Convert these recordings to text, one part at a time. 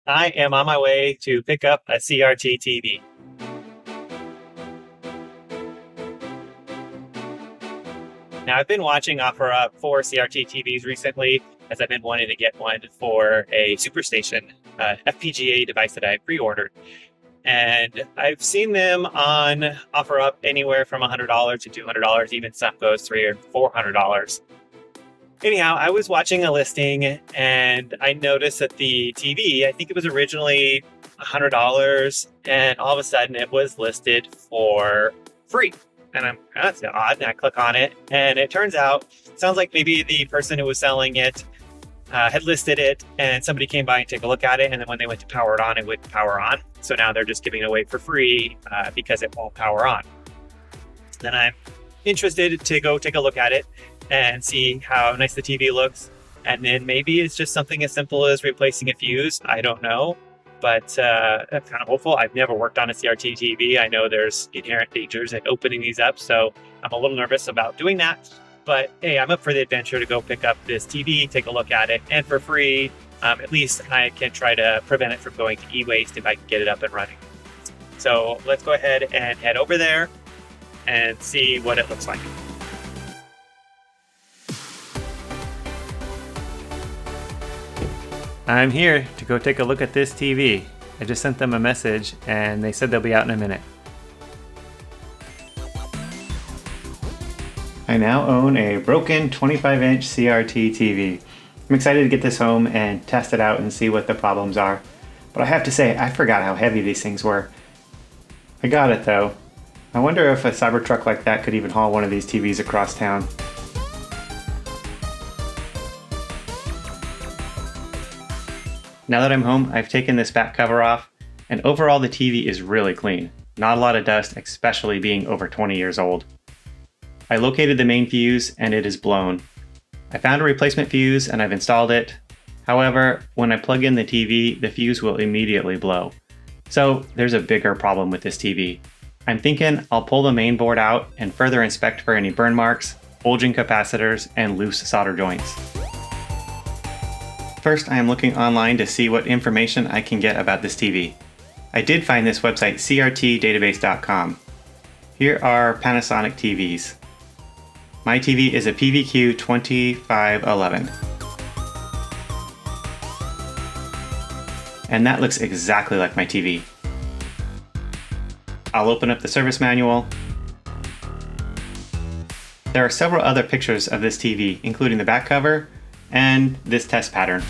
I am on my way to pick up a CRT TV. Now, I've been watching OfferUp for CRT TVs recently, as I've been wanting to get one for a Superstation FPGA device that I pre-ordered. And I've seen them on OfferUp anywhere from $100 to $200, even some goes $300 or $400. Anyhow, I was watching a listing and I noticed that the TV, I think it was originally $100, and all of a sudden it was listed for free. And that's odd. And I click on it, and it turns out, sounds like maybe the person who was selling it had listed it, and somebody came by and take a look at it, and then when they went to power it on, it would power on. So now they're just giving it away for free because it won't power on. Then I'm interested to go take a look at it and see how nice the TV looks. And then maybe it's just something as simple as replacing a fuse. I don't know, but I'm kind of hopeful. I've never worked on a CRT TV. I know there's inherent dangers in opening these up, so I'm a little nervous about doing that. But hey, I'm up for the adventure to go pick up this TV, take a look at it, and for free, at least I can try to prevent it from going to e-waste if I can get it up and running. So let's go ahead and head over there and see what it looks like. I'm here to go take a look at this TV. I just sent them a message and they said they'll be out in a minute. I now own a broken 25-inch CRT TV. I'm excited to get this home and test it out and see what the problems are. But I have to say, I forgot how heavy these things were. I got it though. I wonder if a Cybertruck like that could even haul one of these TVs across town. Now that I'm home, I've taken this back cover off, and overall the TV is really clean. Not a lot of dust, especially being over 20 years old. I located the main fuse and it is blown. I found a replacement fuse and I've installed it. However, when I plug in the TV, the fuse will immediately blow. So there's a bigger problem with this TV. I'm thinking I'll pull the main board out and further inspect for any burn marks, bulging capacitors, and loose solder joints. First, I am looking online to see what information I can get about this TV. I did find this website, crtdatabase.com. Here are Panasonic TVs. My TV is a PVQ 2511. And that looks exactly like my TV. I'll open up the service manual. There are several other pictures of this TV, including the back cover and this test pattern.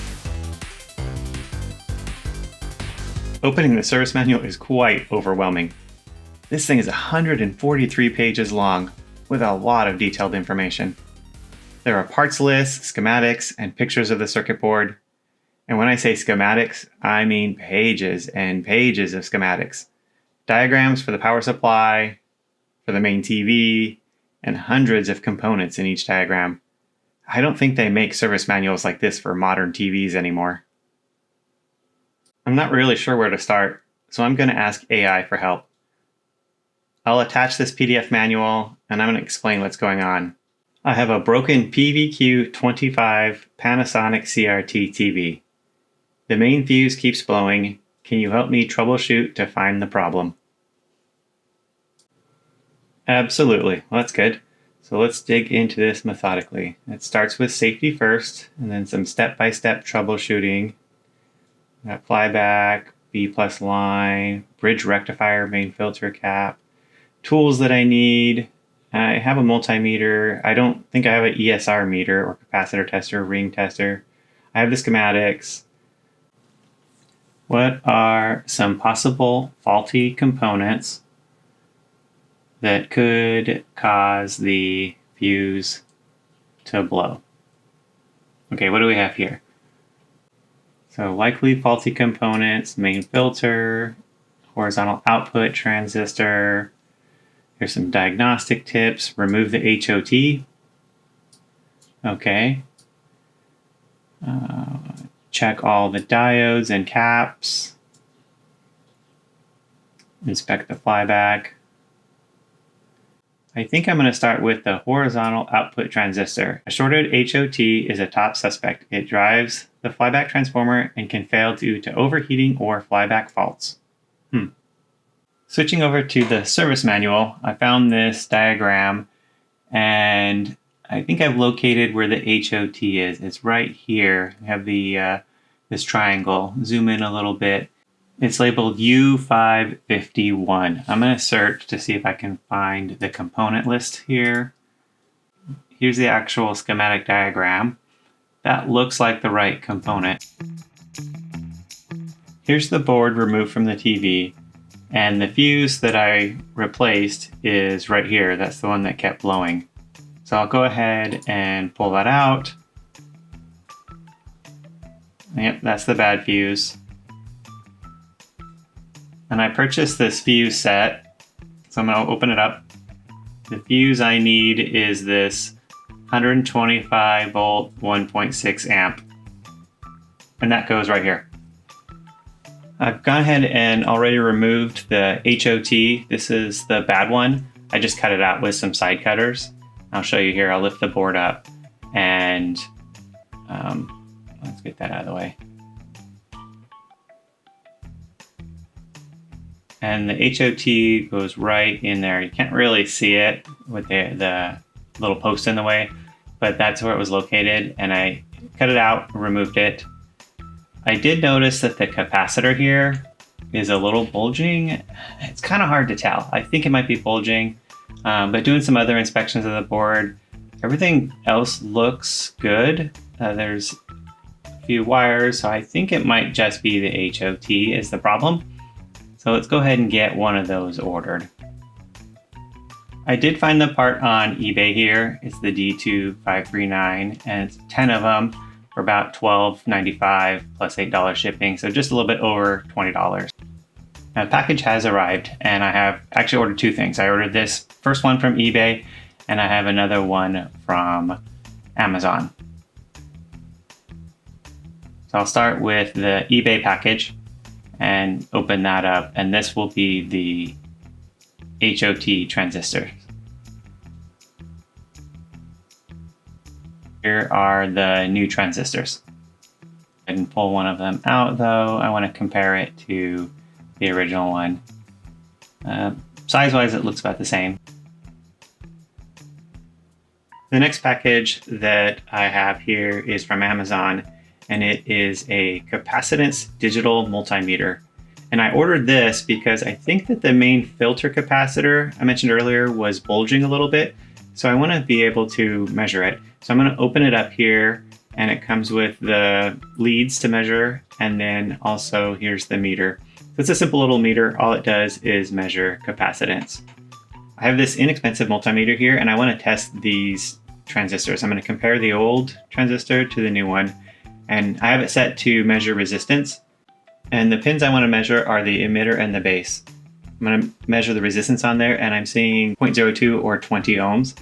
Opening the service manual is quite overwhelming. This thing is 143 pages long with a lot of detailed information. There are parts lists, schematics, and pictures of the circuit board. And when I say schematics, I mean pages and pages of schematics. Diagrams for the power supply, for the main TV, and hundreds of components in each diagram. I don't think they make service manuals like this for modern TVs anymore. I'm not really sure where to start, so I'm going to ask AI for help. I'll attach this PDF manual, and I'm going to explain what's going on. I have a broken PVQ25 Panasonic CRT TV. The main fuse keeps blowing. Can you help me troubleshoot to find the problem? Absolutely. Well, that's good. So let's dig into this methodically. It starts with safety first, and then some step-by-step troubleshooting. That flyback, B+ line, bridge rectifier, main filter cap, tools that I need. I have a multimeter. I don't think I have an ESR meter or capacitor tester, ring tester. I have the schematics. What are some possible faulty components that could cause the fuse to blow? Okay, what do we have here? So likely faulty components, main filter, horizontal output transistor. Here's some diagnostic tips. Remove the HOT. Okay. Check all the diodes and caps. Inspect the flyback. I think I'm going to start with the horizontal output transistor. A shorted HOT is a top suspect. It drives the flyback transformer and can fail due to overheating or flyback faults. Switching over to the service manual, I found this diagram and I think I've located where the HOT is. It's right here. We have the this triangle. Zoom in a little bit. It's labeled U551. I'm going to search to see if I can find the component list here. Here's the actual schematic diagram. That looks like the right component. Here's the board removed from the TV, and the fuse that I replaced is right here. That's the one that kept blowing. So I'll go ahead and pull that out. Yep, that's the bad fuse. And I purchased this fuse set, so I'm going to open it up. The fuse I need is this 125 volt 1.6 amp, and that goes right here. I've gone ahead and already removed the HOT. This is the bad one. I just cut it out with some side cutters. I'll show you here. I'll lift the board up and let's get that out of the way. And the HOT goes right in there. You can't really see it with the little post in the way, but that's where it was located, and I cut it out, removed it. I did notice that the capacitor here is a little bulging. It's kind of hard to tell. I think it might be bulging, but doing some other inspections of the board, everything else looks good. There's a few wires, so I think it might just be the HOT is the problem. So let's go ahead and get one of those ordered. I did find the part on eBay here. It's the D2539, and it's 10 of them for about $12.95 plus $8 shipping, so just a little bit over $20. Now the package has arrived, and I have actually ordered two things. I ordered this first one from eBay, and I have another one from Amazon. So I'll start with the eBay package and open that up, and this will be the HOT transistors. Here are the new transistors. I can pull one of them out though. I want to compare it to the original one. Size-wise, it looks about the same. The next package that I have here is from Amazon, and it is a capacitance digital multimeter. And I ordered this because I think that the main filter capacitor I mentioned earlier was bulging a little bit. So I want to be able to measure it. So I'm going to open it up here, and it comes with the leads to measure, and then also here's the meter. So it's a simple little meter. All it does is measure capacitance. I have this inexpensive multimeter here, and I want to test these transistors. I'm going to compare the old transistor to the new one, and I have it set to measure resistance. And the pins I want to measure are the emitter and the base. I'm going to measure the resistance on there, and I'm seeing 0.02 or 20 ohms.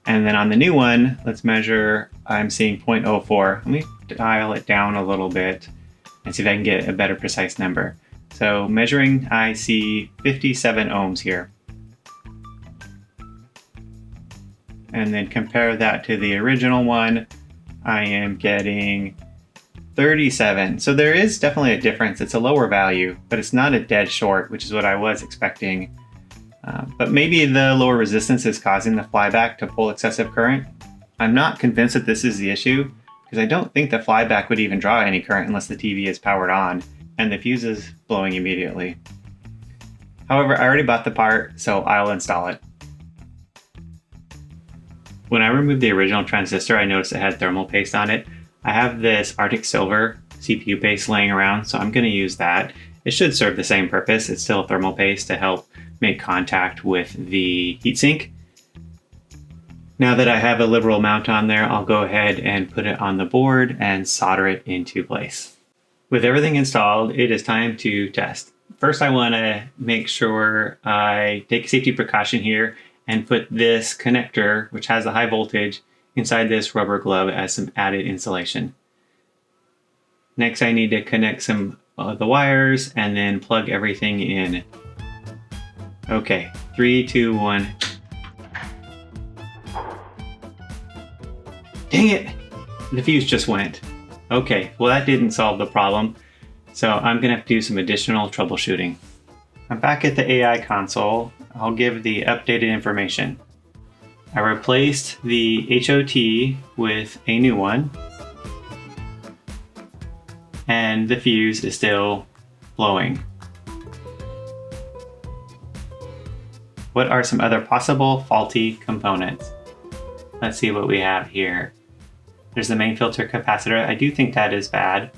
And then on the new one, let's measure, I'm seeing 0.04. Let me dial it down a little bit and see if I can get a better precise number. So measuring, I see 57 ohms here. And then compare that to the original one, I am getting 37. So there is definitely a difference. It's a lower value, but it's not a dead short, which is what I was expecting. But maybe the lower resistance is causing the flyback to pull excessive current. I'm not convinced that this is the issue, because I don't think the flyback would even draw any current unless the TV is powered on and the fuse is blowing immediately. However, I already bought the part, so I'll install it. When I removed the original transistor, I noticed it had thermal paste on it. I have this Arctic Silver CPU paste laying around, so I'm going to use that. It should serve the same purpose. It's still thermal paste to help make contact with the heatsink. Now that I have a liberal mount on there, I'll go ahead and put it on the board and solder it into place. With everything installed, it is time to test. First, I want to make sure I take a safety precaution here and put this connector, which has a high voltage, inside this rubber glove as some added insulation. Next, I need to connect some of the wires and then plug everything in. Okay, 3, 2, 1. Dang it! The fuse just went. Okay, well that didn't solve the problem, so I'm gonna have to do some additional troubleshooting. I'm back at the AI console. I'll give the updated information. I replaced the HOT with a new one, and the fuse is still blowing. What are some other possible faulty components? Let's see what we have here. There's the main filter capacitor. I do think that is bad.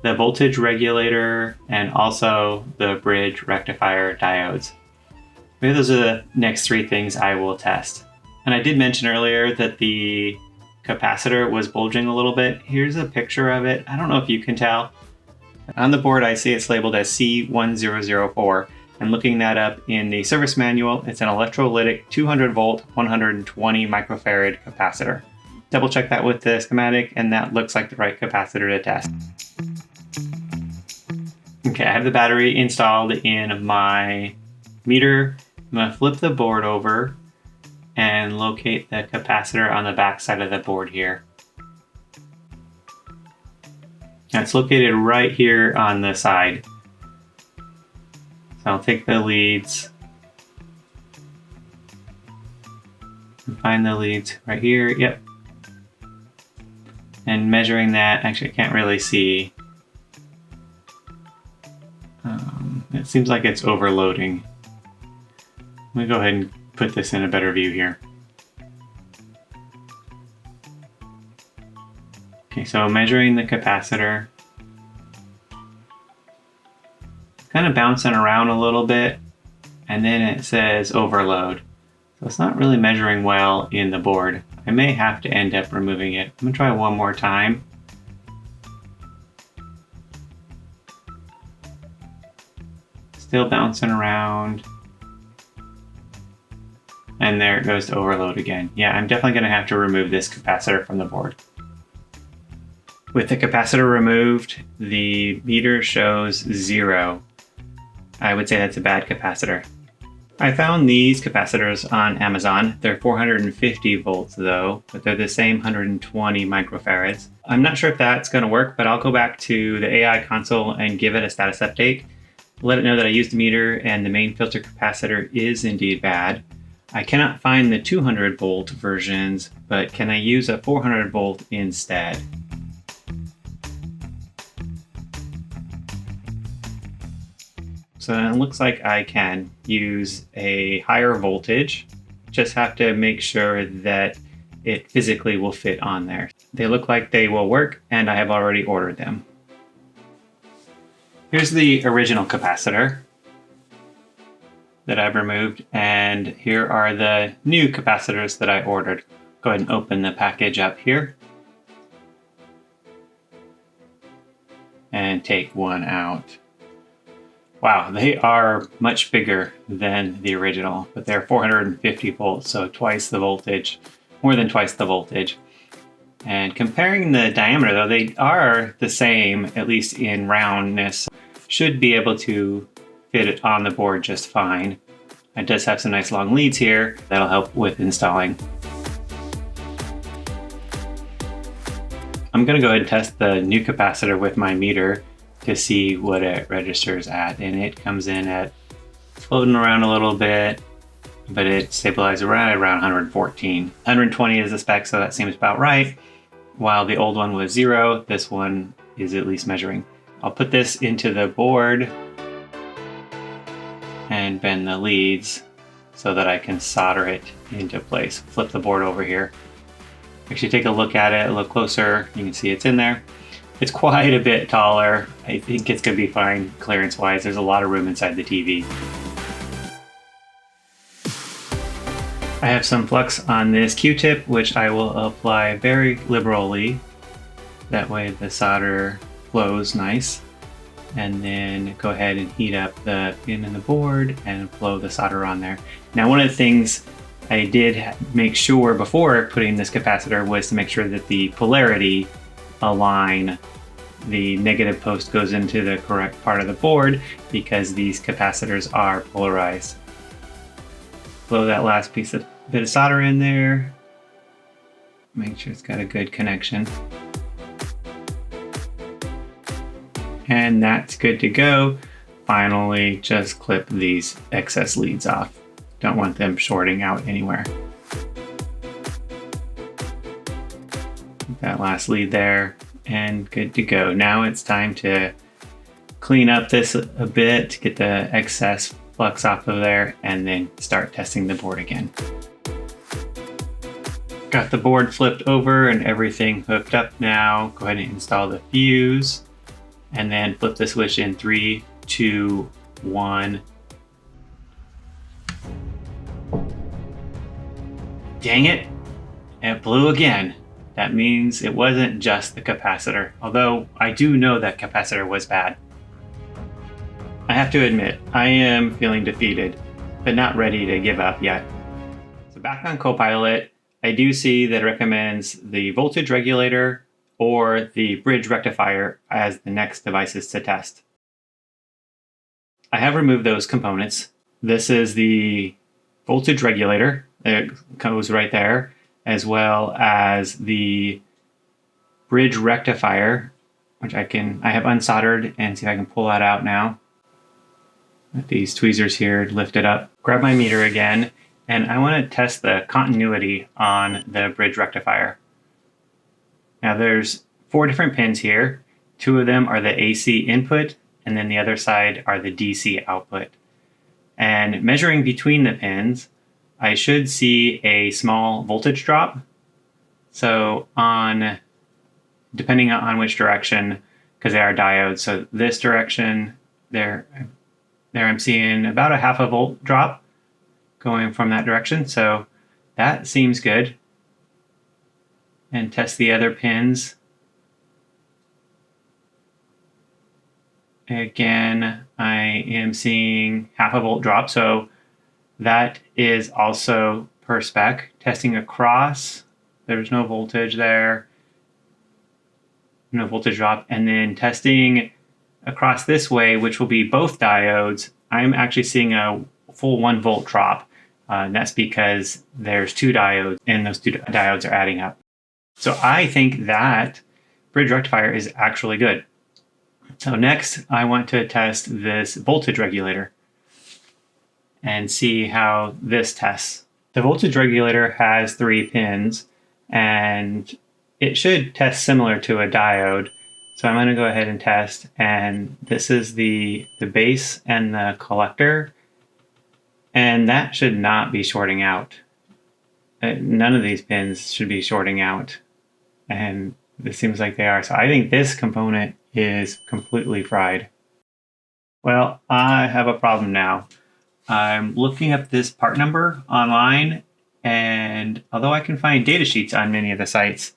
The voltage regulator and also the bridge rectifier diodes. Maybe those are the next three things I will test. And I did mention earlier that the capacitor was bulging a little bit. Here's a picture of it. I don't know if you can tell. On the board I see it's labeled as C1004. And looking that up in the service manual, it's an electrolytic 200 volt, 120 microfarad capacitor. Double check that with the schematic, and that looks like the right capacitor to test. Okay, I have the battery installed in my meter. I'm going to flip the board over and locate the capacitor on the back side of the board here. And it's located right here on the side. So I'll take the leads and find the leads right here. Yep. And measuring that, actually I can't really see. It seems like it's overloading. Let me go ahead and put this in a better view here. Okay, so measuring the capacitor. It's kind of bouncing around a little bit, and then it says overload. So it's not really measuring well in the board. I may have to end up removing it. I'm gonna try one more time. Still bouncing around. And there it goes to overload again. Yeah, I'm definitely gonna have to remove this capacitor from the board. With the capacitor removed, the meter shows 0. I would say that's a bad capacitor. I found these capacitors on Amazon. They're 450 volts though, but they're the same 120 microfarads. I'm not sure if that's gonna work, but I'll go back to the AI console and give it a status update. Let it know that I used the meter and the main filter capacitor is indeed bad. I cannot find the 200 volt versions, but can I use a 400 volt instead? So it looks like I can use a higher voltage. Just have to make sure that it physically will fit on there. They look like they will work, and I have already ordered them. Here's the original capacitor that I've removed, and here are the new capacitors that I ordered. Go ahead and open the package up here and take one out. Wow, they are much bigger than the original, but they're 450 volts, so twice the voltage, more than twice the voltage. And comparing the diameter though, they are the same, at least in roundness. Should be able to fit it on the board just fine. It does have some nice long leads here that'll help with installing. I'm gonna go ahead and test the new capacitor with my meter to see what it registers at, and it comes in at floating around a little bit, but it stabilizes right around 114. 120 is the spec, so that seems about right. While the old one was 0, this one is at least measuring. I'll put this into the board and bend the leads so that I can solder it into place. Flip the board over here. Actually take a look at it, a little closer. You can see it's in there. It's quite a bit taller. I think it's gonna be fine clearance-wise. There's a lot of room inside the TV. I have some flux on this Q-tip, which I will apply very liberally. That way the solder flows nice. And then go ahead and heat up the pin in the board and blow the solder on there. Now, one of the things I did make sure before putting this capacitor was to make sure that the polarity align. The negative post goes into the correct part of the board because these capacitors are polarized. Blow that last bit of solder in there. Make sure it's got a good connection. And that's good to go. Finally, just clip these excess leads off. Don't want them shorting out anywhere. That last lead there, and good to go. Now it's time to clean up this a bit, get the excess flux off of there, and then start testing the board again. Got the board flipped over and everything hooked up now. Go ahead and install the fuse, and then flip the switch in 3, 2, 1. Dang it, it blew again. That means it wasn't just the capacitor, although I do know that capacitor was bad. I have to admit, I am feeling defeated, but not ready to give up yet. So back on Copilot, I do see that it recommends the voltage regulator or the bridge rectifier as the next devices to test. I have removed those components. This is the voltage regulator. It goes right there, as well as the bridge rectifier, which I have unsoldered, and see if I can pull that out now. With these tweezers here lifted up. Grab my meter again, and I want to test the continuity on the bridge rectifier. Now there's 4 different pins here. 2 of them are the AC input, and then the other side are the DC output. And measuring between the pins, I should see a small voltage drop. So depending on which direction, because they are diodes, so this direction, there I'm seeing about a 0.5 volt drop going from that direction. So that seems good. And test the other pins. Again, I am seeing 0.5 volt drop. So that is also per spec. Testing across, there's no voltage there. No voltage drop. And then testing across this way, which will be both diodes, I'm actually seeing a full 1 volt drop. That's because there's 2 diodes, and those 2 diodes are adding up. So I think that bridge rectifier is actually good. So next, I want to test this voltage regulator and see how this tests. The voltage regulator has 3 pins, and it should test similar to a diode. So I'm going to go ahead and test, and this is the base and the collector, and that should not be shorting out. None of these pins should be shorting out, and it seems like they are. So I think this component is completely fried. Well, I have a problem now. I'm looking up this part number online, and although I can find data sheets on many of the sites,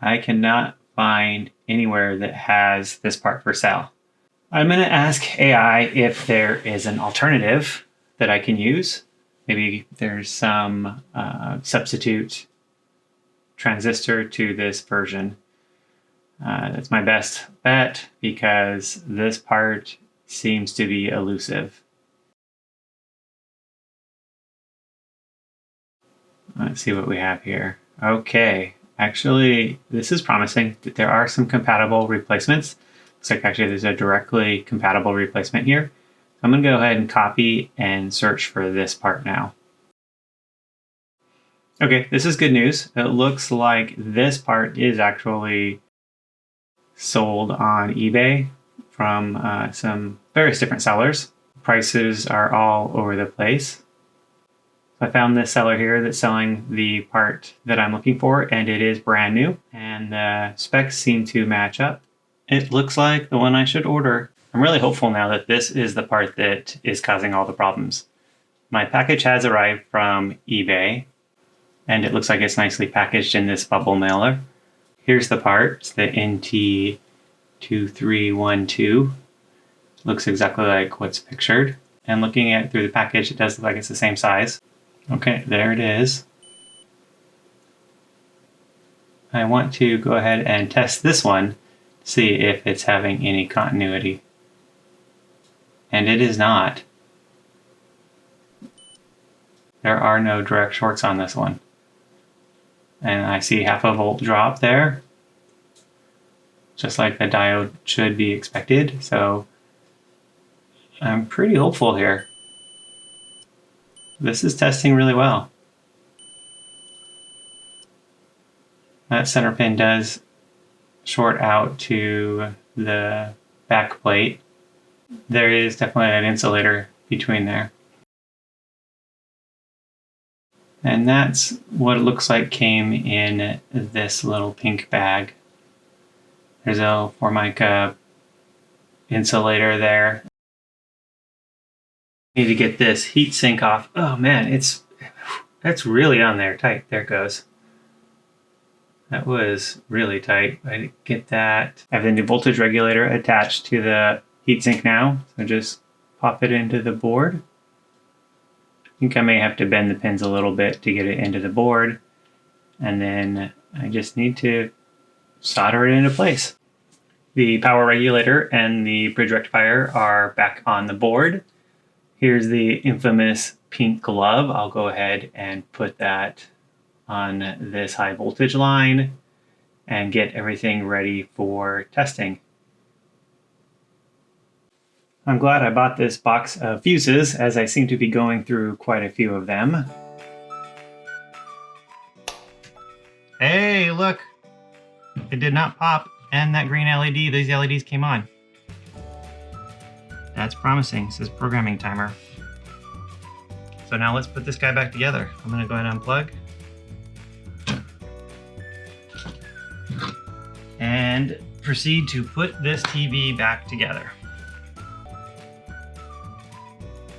I cannot find anywhere that has this part for sale. I'm going to ask AI if there is an alternative that I can use. Maybe there's some substitute transistor to this version. That's my best bet because this part seems to be elusive. Let's see what we have here. Okay, actually, this is promising. There are some compatible replacements. Looks like actually there's a directly compatible replacement here. I'm going to go ahead and copy and search for this part now. Okay, this is good news. It looks like this part is actually sold on eBay from some various different sellers. Prices are all over the place. I found this seller here that's selling the part that I'm looking for, and it is brand new, and the specs seem to match up. It looks like the one I should order. I'm really hopeful now that this is the part that is causing all the problems. My package has arrived from eBay, and it looks like it's nicely packaged in this bubble mailer. Here's the part. It's the NT2312. Looks exactly like what's pictured. And looking at through the package, it does look like it's the same size. Okay, there it is. I want to go ahead and test this one, see if it's having any continuity. And it is not. There are no direct shorts on this one. And I see 0.5 volt drop there. just like the diode should be expected. So I'm pretty hopeful here. This is testing really well. That center pin does short out to the back plate. There is definitely an insulator between there. And that's what it looks like came in this little pink bag. There's a Formica insulator there. Need to get this heat sink off. Oh man, that's really on there tight. There it goes. That was really tight. I didn't get that. I have the new voltage regulator attached to the heatsink now, so just pop it into the board. I think I may have to bend the pins a little bit to get it into the board, and then I just need to solder it into place. The power regulator and the bridge rectifier are back on the board. Here's the infamous pink glove. I'll go ahead and put that on this high voltage line and get everything ready for testing. I'm glad I bought this box of fuses, as I seem to be going through quite a few of them. Hey, look! It did not pop, and that green LED, these LEDs came on. That's promising. It says programming timer. So now let's put this guy back together. I'm going to go ahead and unplug. And proceed to put this TV back together.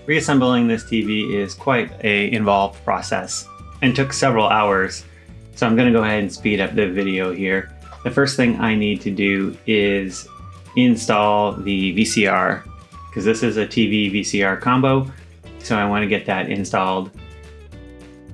Reassembling this TV is quite an involved process and took several hours. So I'm going to go ahead and speed up the video here. The first thing I need to do is install the VCR, because this is a TV VCR combo. So I want to get that installed.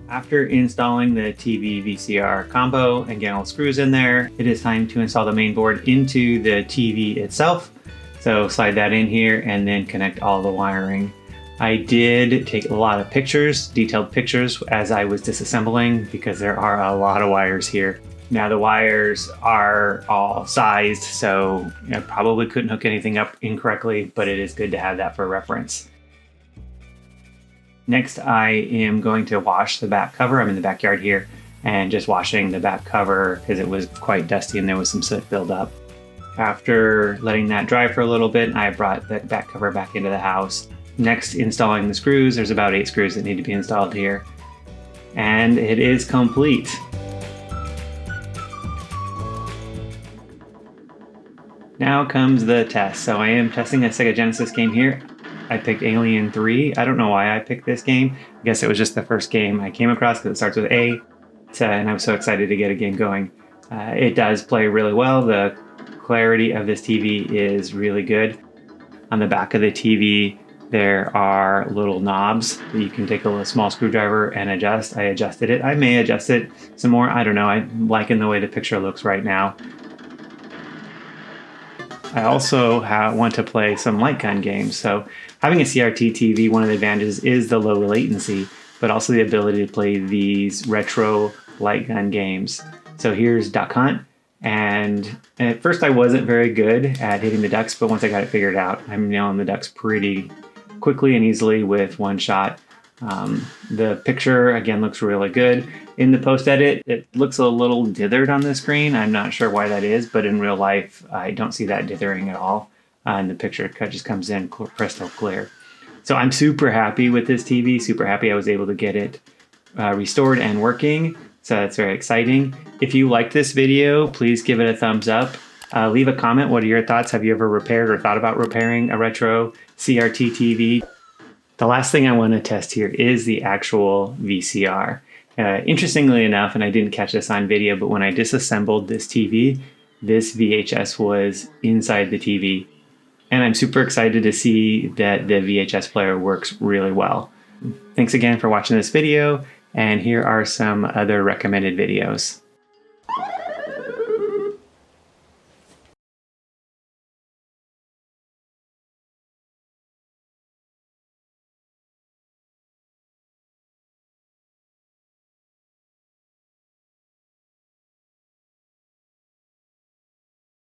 After installing the TV VCR combo and getting all the screws in there, it is time to install the main board into the TV itself. So slide that in here and then connect all the wiring. I did take a lot of pictures, detailed pictures, as I was disassembling, because there are a lot of wires here. Now the wires are all sized, so I probably couldn't hook anything up incorrectly, but it is good to have that for reference. Next, I am going to wash the back cover. I'm in the backyard here and just washing the back cover because it was quite dusty and there was some soot buildup. After letting that dry for a little bit, I brought the back cover back into the house. Next, installing the screws. There's about 8 screws that need to be installed here. And it is complete. Now comes the test. So I am testing a Sega Genesis game here. I picked Alien 3. I don't know why I picked this game. I guess it was just the first game I came across because it starts with A. And I was so excited to get a game going. It does play really well. The clarity of this TV is really good. On the back of the TV, there are little knobs that you can take a little small screwdriver and adjust. I adjusted it. I may adjust it some more. I don't know. I'm liking the way the picture looks right now. I also want to play some light gun games. So having a CRT TV, one of the advantages is the low latency, but also the ability to play these retro light gun games. So here's Duck Hunt. And at first I wasn't very good at hitting the ducks, but once I got it figured out, I'm nailing the ducks pretty quickly and easily with one shot. The picture again looks really good. In the post edit, it looks a little dithered on the screen. I'm not sure why that is, but in real life, I don't see that dithering at all. And the picture just comes in crystal clear. So I'm super happy with this TV, super happy I was able to get it restored and working. So that's very exciting. If you liked this video, please give it a thumbs up. Leave a comment. What are your thoughts? Have you ever repaired or thought about repairing a retro CRT TV? The last thing I want to test here is the actual VCR. Interestingly enough, and I didn't catch this on video, but when I disassembled this TV, this VHS was inside the TV. And I'm super excited to see that the VHS player works really well. Thanks again for watching this video, and here are some other recommended videos.